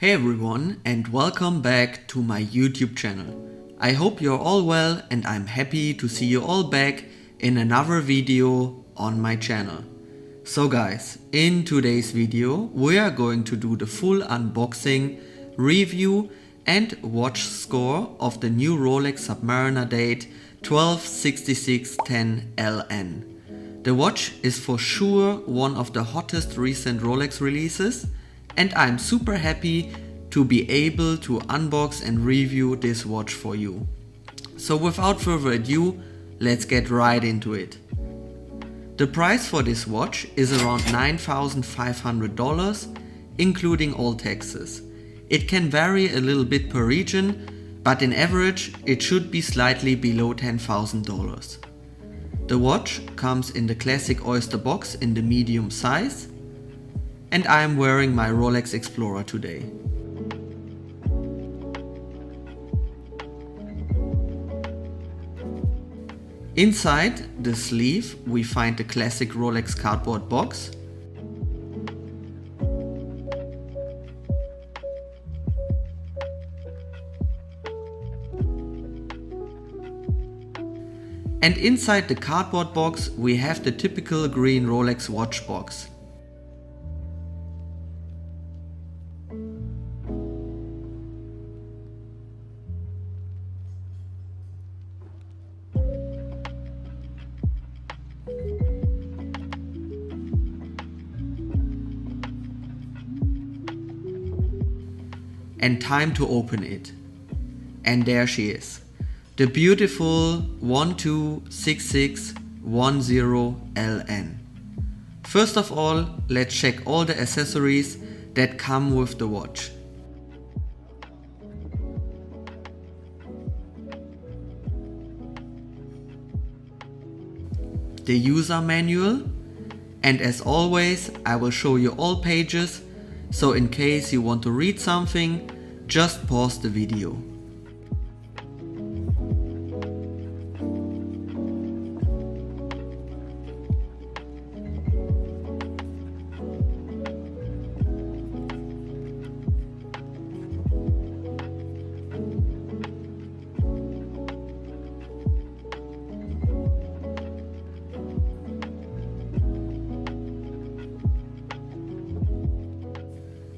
Hey everyone, and welcome back to my YouTube channel. I hope you're all well and I'm happy to see you all back in another video on my channel. So guys, in today's video we are going to do the full unboxing, review and watch score of the new Rolex Submariner date 126610 LN. The watch is for sure one of the hottest recent Rolex releases, and I'm super happy to be able to unbox and review this watch for you. So without further ado, let's get right into it. The price for this watch is around $9,500, including all taxes. It can vary a little bit per region, but in average it should be slightly below $10,000. The watch comes in the classic oyster box in the medium size, and I am wearing my Rolex Explorer today. Inside the sleeve we find the classic Rolex cardboard box. And inside the cardboard box we have the typical green Rolex watch box. And time to open it. And there she is. The beautiful 126610 LN. First of all, let's check all the accessories that come with the watch. The user manual, and as always I will show you all pages, so in case you want to read something, just pause the video.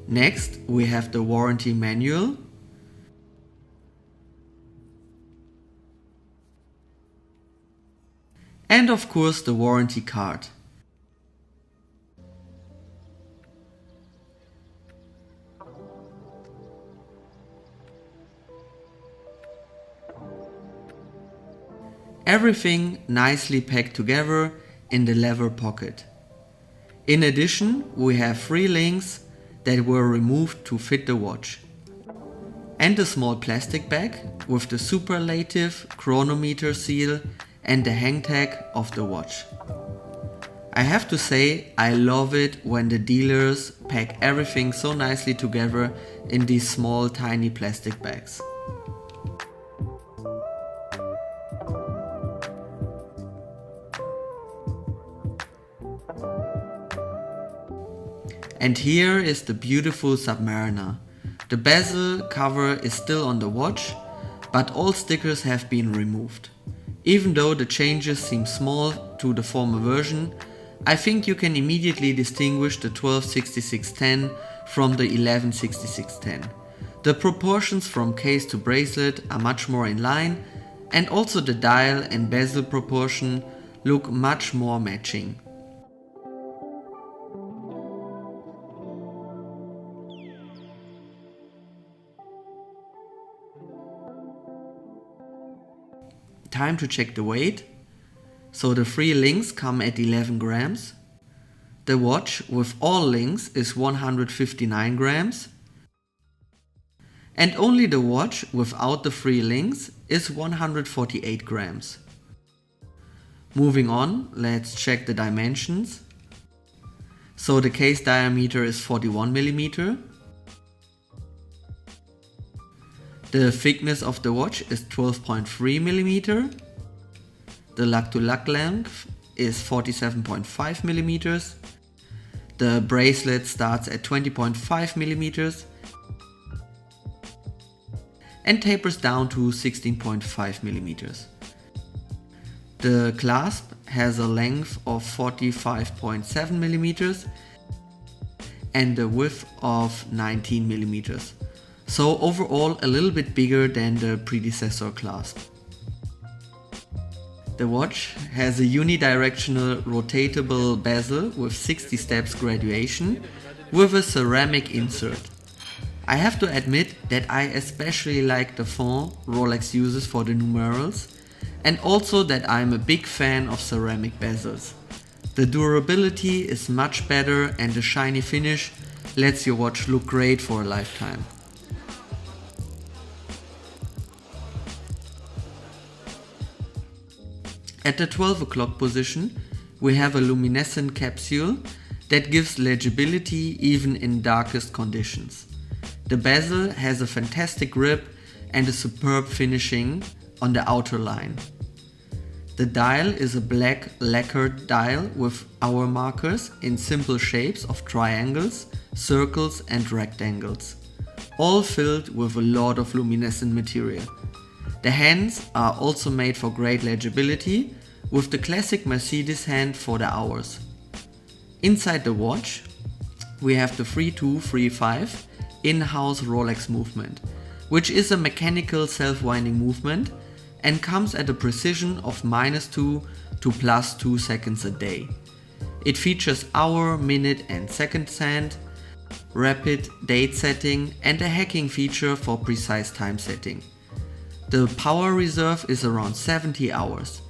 Next, we have the warranty manual. And of course the warranty card. Everything nicely packed together in the leather pocket. In addition, we have 3 links that were removed to fit the watch, and a small plastic bag with the superlative chronometer seal and the hang tag of the watch. I have to say, I love it when the dealers pack everything so nicely together in these small tiny plastic bags. And here is the beautiful Submariner. The bezel cover is still on the watch, but all stickers have been removed. Even though the changes seem small to the former version, I think you can immediately distinguish the 126610 from the 116610. The proportions from case to bracelet are much more in line, and also the dial and bezel proportion look much more matching. Time to check the weight. So the 3 links come at 11 grams. The watch with all links is 159 grams. And only the watch without the 3 links is 148 grams. Moving on, let's check the dimensions. So the case diameter is 41 mm. The thickness of the watch is 12.3 mm. The lug-to-lug length is 47.5 mm. The bracelet starts at 20.5 mm and tapers down to 16.5 millimeters. The clasp has a length of 45.7 millimeters and a width of 19 millimeters. So overall a little bit bigger than the predecessor clasp. The watch has a unidirectional rotatable bezel with 60 steps graduation with a ceramic insert. I have to admit that I especially like the fond Rolex uses for the numerals, and also that I'm a big fan of ceramic bezels. The durability is much better and the shiny finish lets your watch look great for a lifetime. At the 12 o'clock position we have a luminescent capsule that gives legibility even in darkest conditions. The bezel has a fantastic grip and a superb finishing on the outer line. The dial is a black lacquered dial with hour markers in simple shapes of triangles, circles and rectangles, all filled with a lot of luminescent material. The hands are also made for great legibility, with the classic Mercedes hand for the hours. Inside the watch we have the 3235 in-house Rolex movement, which is a mechanical self-winding movement and comes at a precision of -2 to +2 seconds a day. It features hour, minute and second hand, rapid date setting and a hacking feature for precise time setting. The power reserve is around 70 hours.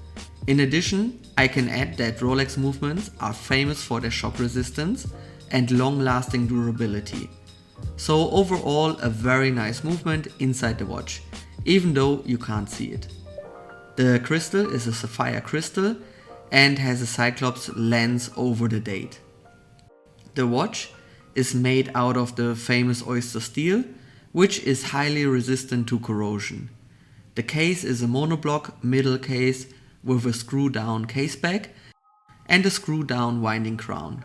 In addition, I can add that Rolex movements are famous for their shock resistance and long-lasting durability. So overall a very nice movement inside the watch, even though you can't see it. The crystal is a sapphire crystal and has a cyclops lens over the date. The watch is made out of the famous oyster steel, which is highly resistant to corrosion. The case is a monoblock middle case with a screw down case back and a screw down winding crown.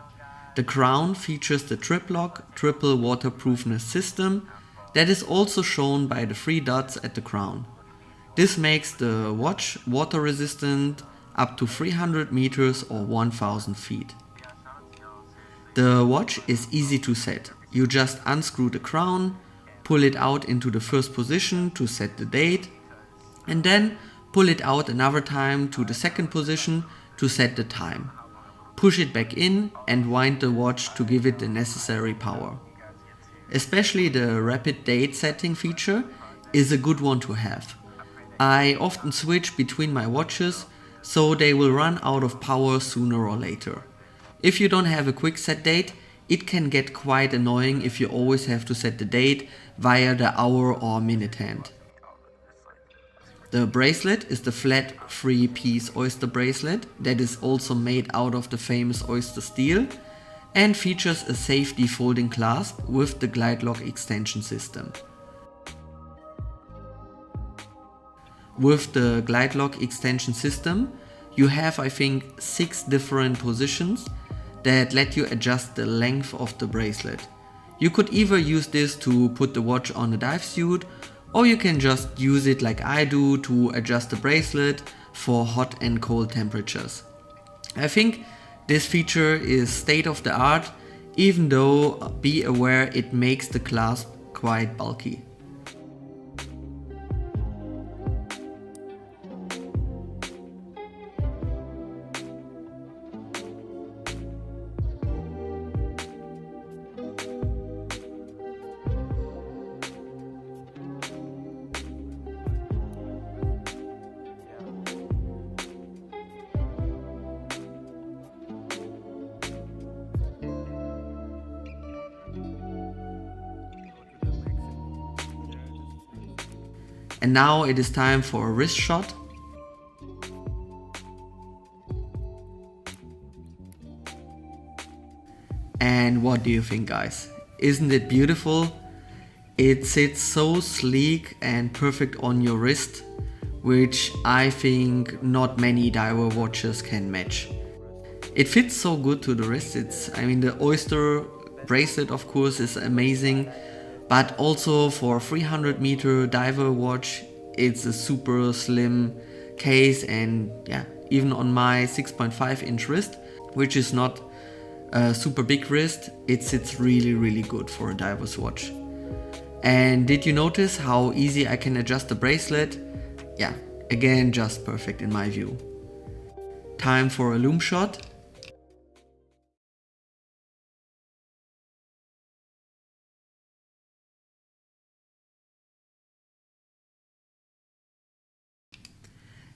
The crown features the triplock triple waterproofness system that is also shown by the 3 dots at the crown. This makes the watch water resistant up to 300 meters or 1000 feet. The watch is easy to set. You just unscrew the crown, pull it out into the first position to set the date, and then pull it out another time to the second position to set the time. Push it back in and wind the watch to give it the necessary power. Especially the rapid date setting feature is a good one to have. I often switch between my watches, so they will run out of power sooner or later. If you don't have a quick set date, it can get quite annoying if you always have to set the date via the hour or minute hand. The bracelet is the flat 3-piece oyster bracelet that is also made out of the famous oyster steel and features a safety folding clasp with the glide lock extension system. With the glide lock extension system, you have I think 6 different positions that let you adjust the length of the bracelet. You could either use this to put the watch on a dive suit, or you can just use it like I do to adjust the bracelet for hot and cold temperatures. I think this feature is state of the art, even though be aware it makes the clasp quite bulky. And now it is time for a wrist shot. And what do you think, guys? Isn't it beautiful? It sits so sleek and perfect on your wrist, which I think not many diver watches can match. It fits so good to the wrist. The oyster bracelet of course is amazing, But also for a 300-meter diver watch, it's a super slim case, and yeah, even on my 6.5-inch wrist, which is not a super big wrist, it sits really good for a diver's watch. And did you notice how easy I can adjust the bracelet? Yeah, again, just perfect in my view. Time for a loom shot.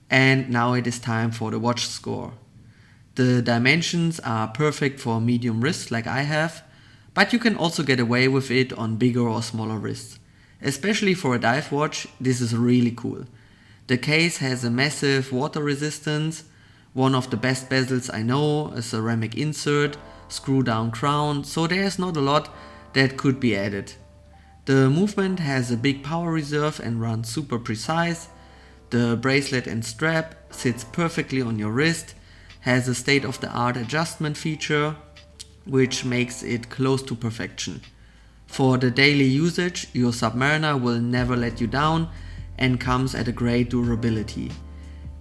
And now it is time for the watch score. The dimensions are perfect for medium wrists like I have, but you can also get away with it on bigger or smaller wrists. Especially for a dive watch, this is really cool. The case has a massive water resistance, one of the best bezels I know, a ceramic insert, screw down crown, so there's not a lot that could be added. The movement has a big power reserve and runs super precise. The bracelet and strap sits perfectly on your wrist, has a state-of-the-art adjustment feature, which makes it close to perfection. For the daily usage, your Submariner will never let you down and comes at a great durability.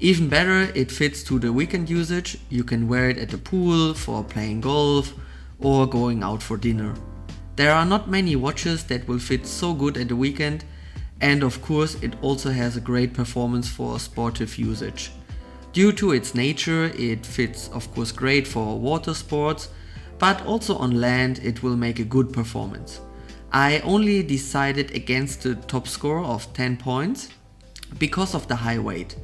Even better, it fits to the weekend usage. You can wear it at the pool, for playing golf, or going out for dinner. There are not many watches that will fit so good at the weekend, and of course it also has a great performance for sportive usage. Due to its nature, it fits of course great for water sports, but also on land it will make a good performance. I only decided against the top score of 10 points because of the high weight.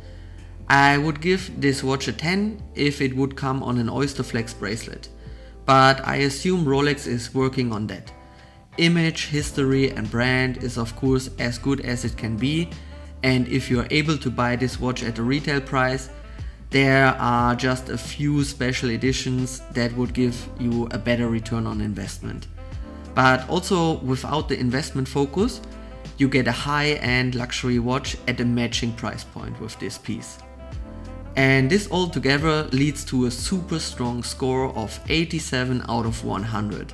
I would give this watch a 10 if it would come on an Oyster Flex bracelet, but I assume Rolex is working on that. Image, history and brand is of course as good as it can be, and if you are able to buy this watch at a retail price, there are just a few special editions that would give you a better return on investment. But also without the investment focus, you get a high-end luxury watch at a matching price point with this piece. And this all together leads to a super strong score of 87 out of 100.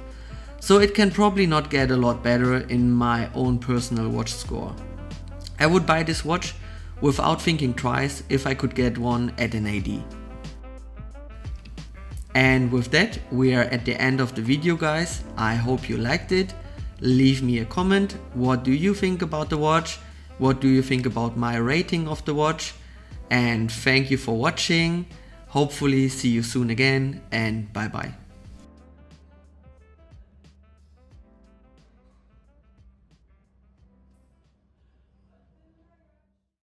So it can probably not get a lot better in my own personal watch score. I would buy this watch without thinking twice if I could get one at an AD. And with that, we are at the end of the video, guys. I hope you liked it. Leave me a comment. What do you think about the watch? What do you think about my rating of the watch? And thank you for watching. Hopefully see you soon again, and bye bye.